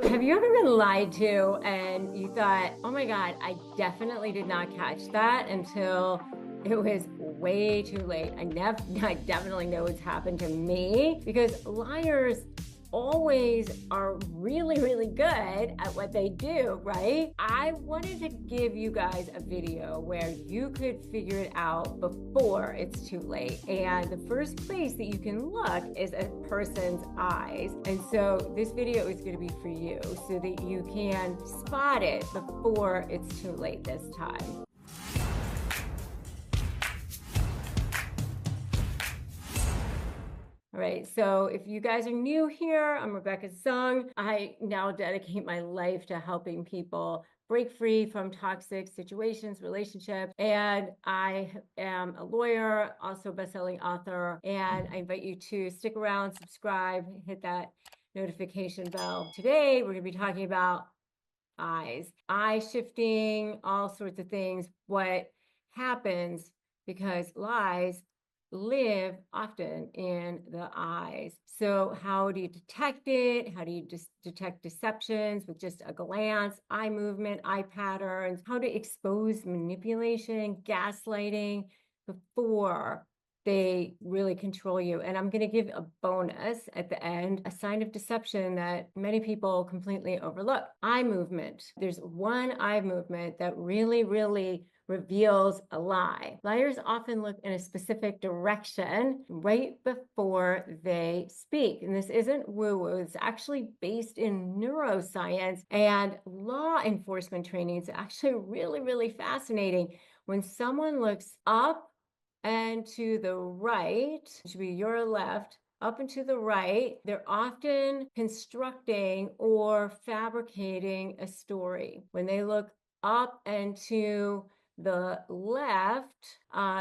Have you ever been lied to and you thought, oh my God, I definitely did not catch that until it was way too late? I definitely know it's happened to me because liars always are really, really good at what they do, right? I wanted to give you guys a video where you could figure it out before it's too late. And the first place that you can look is a person's eyes. And so this video is going to be for you so that you can spot it before it's too late this time. All right, so if you guys are new here, I'm Rebecca Zung. I now dedicate my life to helping people break free from toxic situations, relationships, and I am a lawyer, also best-selling author, and I invite you to stick around, subscribe, hit that notification bell. Today, we're going to be talking about eyes, eye shifting, all sorts of things, what happens because lies live often in the eyes. So how do you detect it? How do you detect deceptions with just a glance, eye movement, eye patterns? How to expose manipulation, gaslighting before they really control you. And I'm going to give a bonus at the end, a sign of deception that many people completely overlook. Eye movement. There's one eye movement that really, really reveals a lie. Liars often look in a specific direction right before they speak. And this isn't woo-woo. It's actually based in neuroscience and law enforcement training. It's actually really, really fascinating. When someone looks up and to the right, it should be your left, up and to the right, they're often constructing or fabricating a story. When they look up and to the left,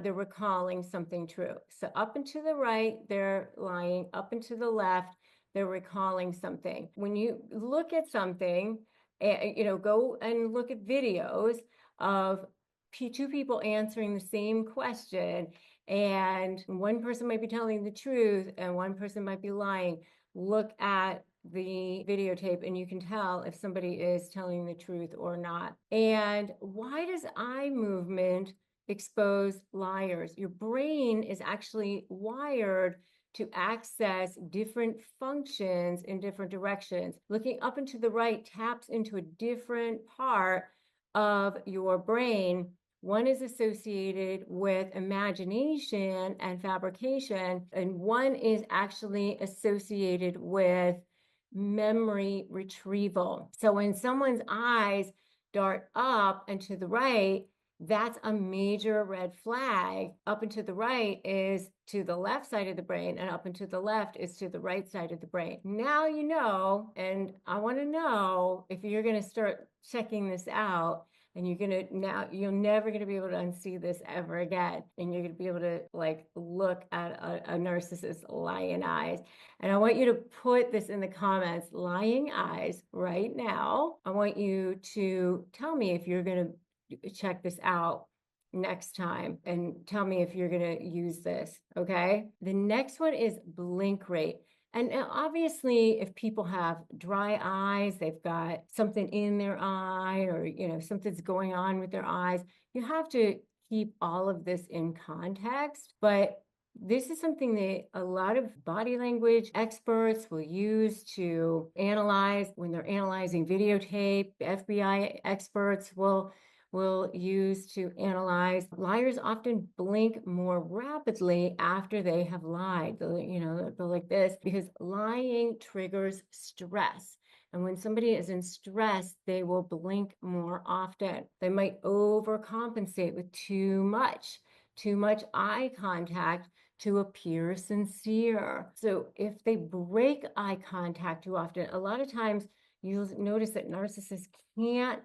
they're recalling something true. So up and to the right, they're lying. Up and to the left, they're recalling something. When you look at something, go and look at videos of two people answering the same question, and one person might be telling the truth and one person might be lying. Look at the videotape and you can tell if somebody is telling the truth or not. And why does eye movement expose liars? Your brain is actually wired to access different functions in different directions. Looking up and to the right taps into a different part of your brain. One is associated with imagination and fabrication, and one is actually associated with memory retrieval. So when someone's eyes dart up and to the right, that's a major red flag. Up and to the right is to the left side of the brain, and up and to the left is to the right side of the brain. Now you know, and I want to know if you're going to start checking this out. And you're never going to be able to unsee this ever again. And you're going to be able to look at a narcissist lying eyes. And I want you to put this in the comments, lying eyes right now. I want you to tell me if you're going to check this out next time and tell me if you're going to use this. Okay. The next one is blink rate. And obviously, if people have dry eyes, they've got something in their eye or, something's going on with their eyes, you have to keep all of this in context. But this is something that a lot of body language experts will use to analyze when they're analyzing videotape. FBI experts will use to analyze. Liars often blink more rapidly after they have lied. They'll go like this because lying triggers stress. And when somebody is in stress, they will blink more often. They might overcompensate with too much eye contact to appear sincere. So if they break eye contact too often, a lot of times you'll notice that narcissists can't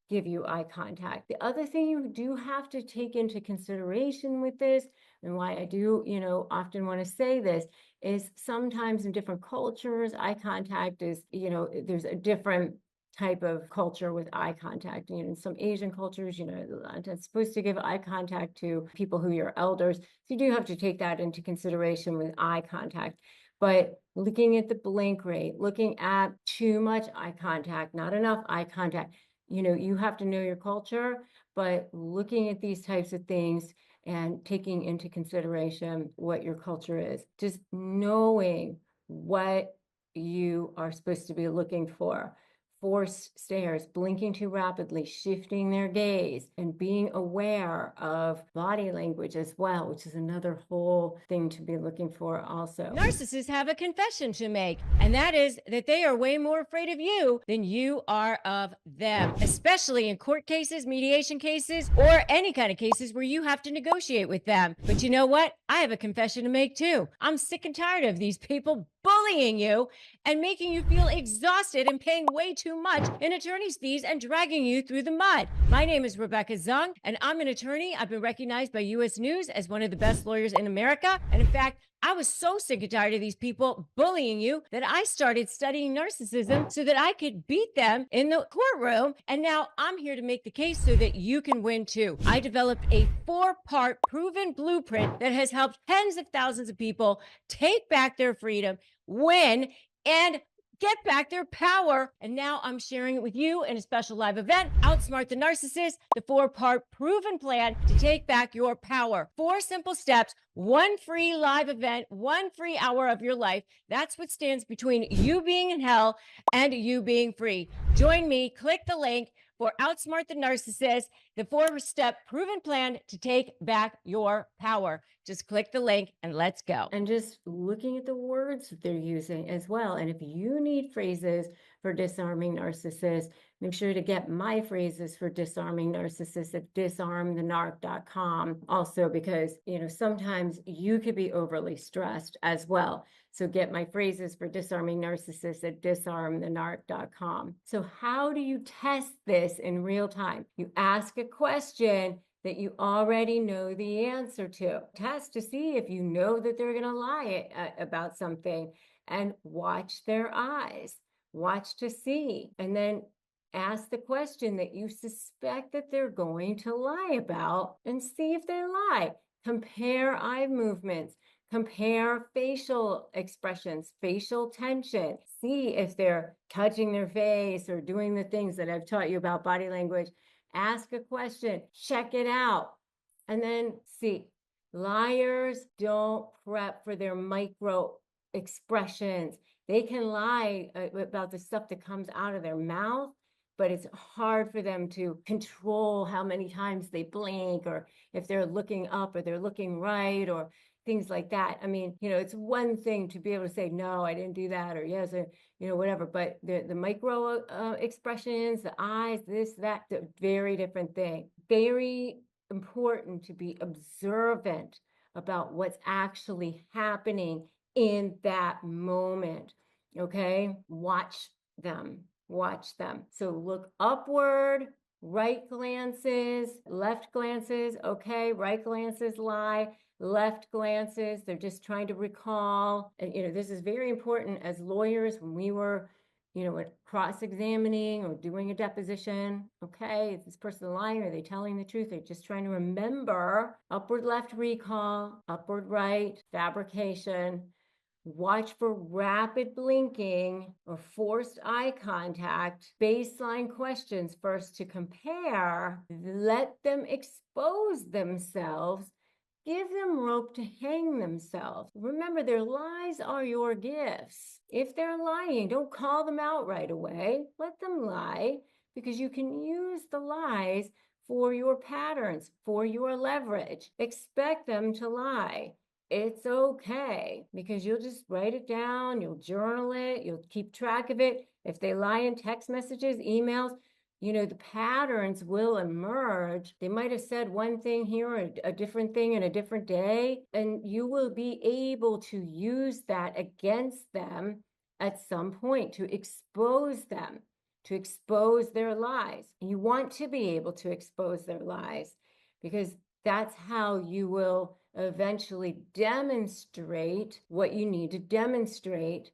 give you eye contact. The other thing you do have to take into consideration with this, and why I do, often want to say this, is sometimes in different cultures, eye contact is, there's a different type of culture with eye contact. In some Asian cultures, it's supposed to give eye contact to people who are elders. So you do have to take that into consideration with eye contact. But looking at the blink rate, looking at too much eye contact, not enough eye contact, you have to know your culture, but looking at these types of things and taking into consideration what your culture is, just knowing what you are supposed to be looking for. Forced stares, blinking too rapidly, shifting their gaze, and being aware of body language as well, which is another whole thing to be looking for also. Narcissists have a confession to make, and that is that they are way more afraid of you than you are of them, especially in court cases, mediation cases, or any kind of cases where you have to negotiate with them. But you know what? I have a confession to make too. I'm sick and tired of these people bullying you and making you feel exhausted and paying way too much in attorney's fees and dragging you through the mud. My name is Rebecca Zung, and I'm an attorney. I've been recognized by US News as one of the best lawyers in America. And in fact, I was so sick and tired of these people bullying you that I started studying narcissism so that I could beat them in the courtroom. And now I'm here to make the case so that you can win too. I developed a 4-part proven blueprint that has helped tens of thousands of people take back their freedom, win, and get back their power. And now I'm sharing it with you in a special live event, Outsmart the Narcissist, the 4-part proven plan to take back your power. 4 simple steps, 1 free live event, 1 free hour of your life. That's what stands between you being in hell and you being free. Join me, click the link for Outsmart the Narcissist, the 4-step proven plan to take back your power. Just click the link and let's go. And just looking at the words that they're using as well. And if you need phrases for disarming narcissists, make sure to get my phrases for disarming narcissists at disarmthenarc.com. Also, because, sometimes you could be overly stressed as well. So get my phrases for disarming narcissists at disarmthenarc.com. So how do you test this in real time? You ask a question that you already know the answer to. Test to see if you know that they're going to lie about something, and watch their eyes. Watch to see. And then ask the question that you suspect that they're going to lie about and see if they lie. Compare eye movements. Compare facial expressions, facial tension. See if they're touching their face or doing the things that I've taught you about body language. Ask a question, check it out, and then see. Liars don't prep for their micro expressions. They can lie about the stuff that comes out of their mouth, but it's hard for them to control how many times they blink, or if they're looking up or they're looking right, or things like that. I mean, it's one thing to be able to say, no, I didn't do that, or yes, or, whatever. But the micro expressions, the eyes, this, that, the very different thing. Very important to be observant about what's actually happening in that moment. Okay? Watch them. Watch them. So look upward. Right glances, left glances. Okay, right glances lie. Left glances, they're just trying to recall. And this is very important as lawyers when we were cross-examining or doing a deposition. Okay, is this person lying? Are they telling the truth? They're just trying to remember. Upward left recall, upward right fabrication. Watch for rapid blinking or forced eye contact. Baseline questions first to compare. Let them expose themselves. Give them rope to hang themselves. Remember, their lies are your gifts. If they're lying, don't call them out right away. Let them lie, because you can use the lies for your patterns, for your leverage. Expect them to lie. It's okay, because you'll just write it down, you'll journal it, you'll keep track of it. If they lie in text messages, emails, the patterns will emerge. They might have said one thing here or a different thing in a different day, and you will be able to use that against them at some point to expose them, to expose their lies. You want to be able to expose their lies, because that's how you will eventually demonstrate what you need to demonstrate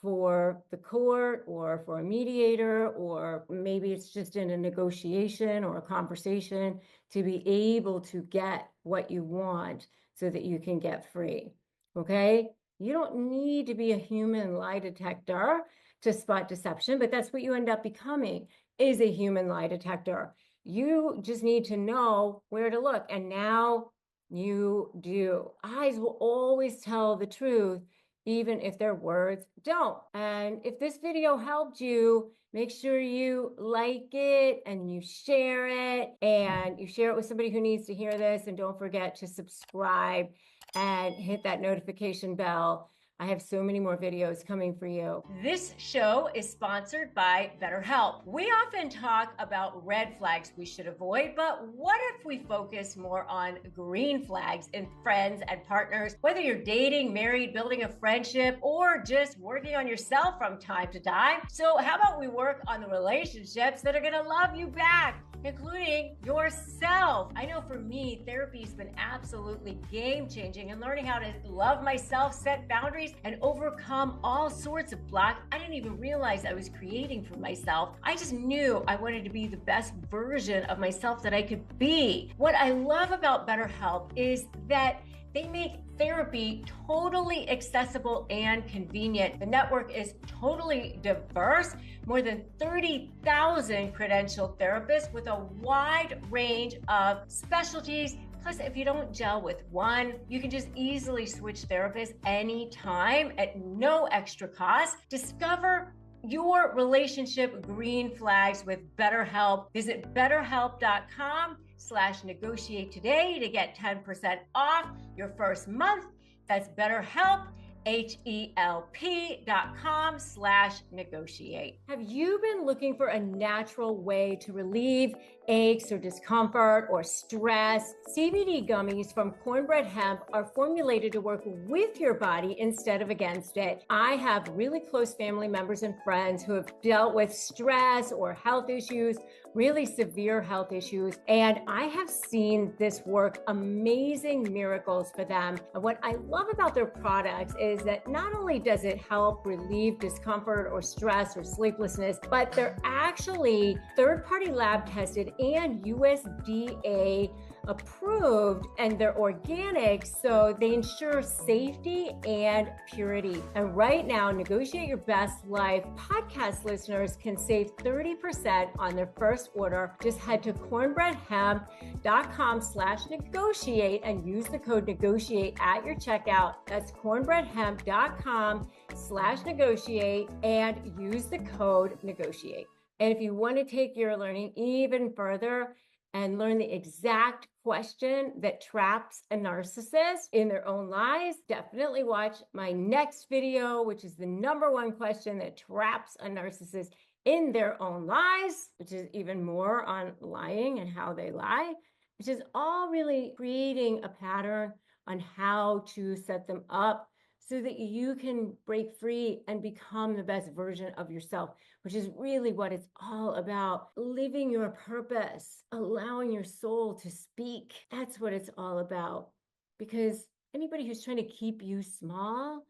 for the court or for a mediator, or maybe it's just in a negotiation or a conversation, to be able to get what you want so that you can get free. Okay? You don't need to be a human lie detector to spot deception, but that's what you end up becoming, is a human lie detector. You just need to know where to look. And now you do. Eyes will always tell the truth, even if their words don't. And if this video helped you, make sure you like it and you share it, and you share it with somebody who needs to hear this. And don't forget to subscribe and hit that notification bell. I have so many more videos coming for you. This show is sponsored by BetterHelp. We often talk about red flags we should avoid, but what if we focus more on green flags in friends and partners? Whether you're dating, married, building a friendship, or just working on yourself from time to time. So how about we work on the relationships that are gonna love you back, including yourself? I know for me, therapy's been absolutely game-changing, and learning how to love myself, set boundaries, and overcome all sorts of blocks I didn't even realize I was creating for myself. I just knew I wanted to be the best version of myself that I could be. What I love about BetterHelp is that they make therapy totally accessible and convenient. The network is totally diverse, more than 30,000 credentialed therapists with a wide range of specialties. Plus, if you don't gel with one, you can just easily switch therapists anytime at no extra cost. Discover your relationship green flags with BetterHelp. Visit betterhelp.com/negotiate today to get 10% off your first month. That's BetterHelp, HELP.com/negotiate. Have you been looking for a natural way to relieve aches or discomfort or stress? CBD gummies from Cornbread Hemp are formulated to work with your body instead of against it. I have really close family members and friends who have dealt with stress or health issues, really severe health issues, and I have seen this work amazing miracles for them. And what I love about their products is that not only does it help relieve discomfort or stress or sleeplessness, but they're actually third-party lab tested and USDA approved, and they're organic, so they ensure safety and purity. And right now, Negotiate Your Best Life podcast listeners can save 30% on their first order. Just head to cornbreadhemp.com/negotiate and use the code negotiate at your checkout. That's cornbreadhemp.com/negotiate and use the code negotiate. And if you want to take your learning even further and learn the exact question that traps a narcissist in their own lies, definitely watch my next video, which is the #1 question that traps a narcissist in their own lies, which is even more on lying and how they lie, which is all really creating a pattern on how to set them up so that you can break free and become the best version of yourself, which is really what it's all about. Living your purpose, allowing your soul to speak. That's what it's all about. Because anybody who's trying to keep you small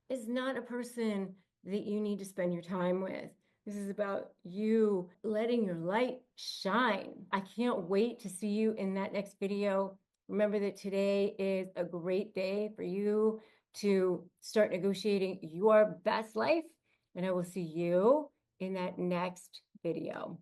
is not a person that you need to spend your time with. This is about you letting your light shine. I can't wait to see you in that next video. Remember that today is a great day for you to start negotiating your best life, and I will see you in that next video.